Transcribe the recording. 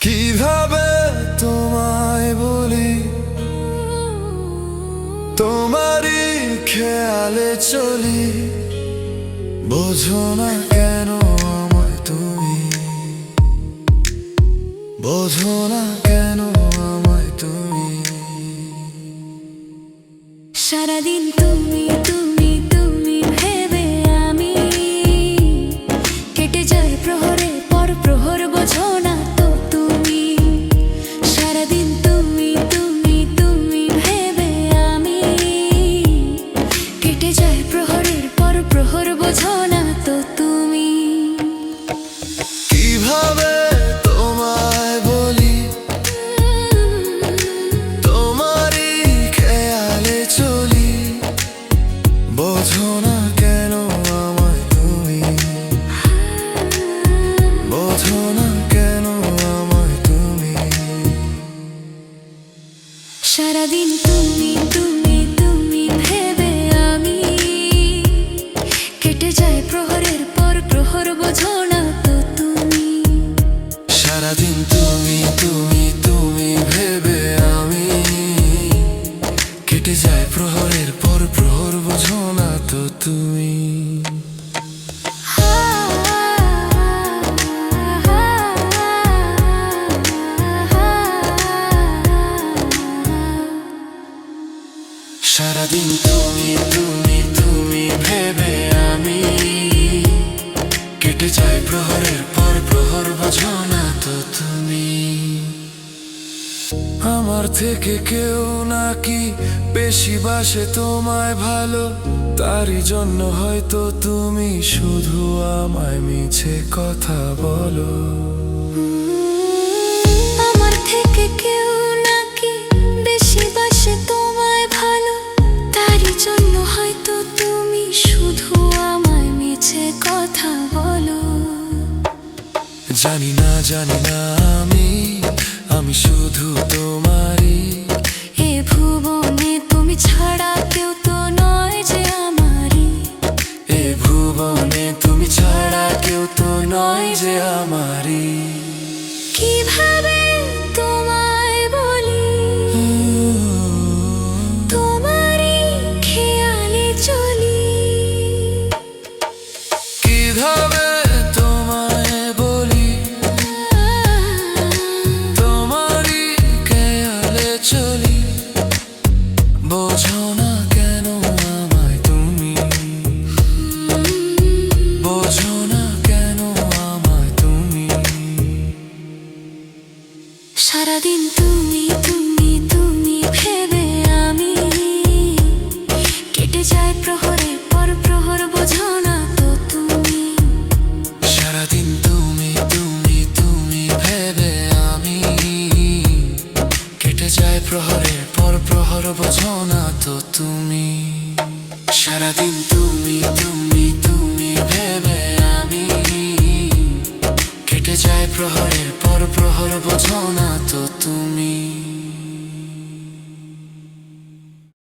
কিভাবে তোমায় বলি, তোমারই খেয়ালে চলি, বোঝো না কেন আমায় তুমি, বোঝো না কেন আমায় তুমি। সারাদিন তুমি তুমি তুমি ভেবে আমি কেটে যায় প্রহরের পর প্রহর, বোঝো না তো তুমি। সারাদিন তুমি তুমি তুমি ভেবে আমি কেটে যায় প্রহরের পর প্রহর, বোঝো না তো তুমি। কিভাবে তোমায় বলি, তোমারই খেয়ালে চলি, বোঝো না কেন আমায় তুমি, বোঝো না কেন আমায় তুমি। সারাদিন তুমি তুমি তুমি ভেবে আমি কেটে যায় প্রহরের পর প্রহর, বোঝো না তো তুমি। সারাদিন তুমি তুমি তুমি ভেবে আমি কেটে যায় প্রহরের পর প্রহর, বোঝো না তো তুমি। সারাদিন তুমি তুমি তুমি ভেবে আমি কেটে যায় প্রহরের পর প্রহর, বোঝো না তো তুমি। আমার থেকে কেউ নাকি বেশি বাসে তোমায় ভালো, তারই জন্য হয়তো তুমি শুধু আমায় মিছে কথা বলো। আমার থেকে কেউ নাকি বেশি বাসে তোমায় ভালো, তারই জন্য হয়তো তুমি শুধু আমায় মিছে কথা বলো। জানি না আমি শুধু তোমারই, এ ভুবনে তুমি ছাড়া কেউ তো নয় যে আমারই, এ ভুবনে তুমি ছাড়া কেউ তো নয় যে আমারই। কিভাবে তোমায় বলি, তোমারই খেয়ালে চলি। কিভাবে তোমায় বলি, তোমারই খেয়ালে চলি, বোঝো না কেন আমায় তুমি, বোঝো না কেন আমায় তুমি। সারাদিন তুমি তুমি তুমি ভেবে আমি কেটে যায় প্রহরের পর প্রহর, বোঝো না তো তুমি। সারাদিন তুমি তুমি তুমি ভেবে আমি কেটে যায় প্রহরের পর প্রহর, বোঝো না তো তুমি। সারাদিন তুমি তুমি তুমি ভেবে আমি কেটে যায় প্রহরের পর প্রহর, বোঝো না তো তুমি।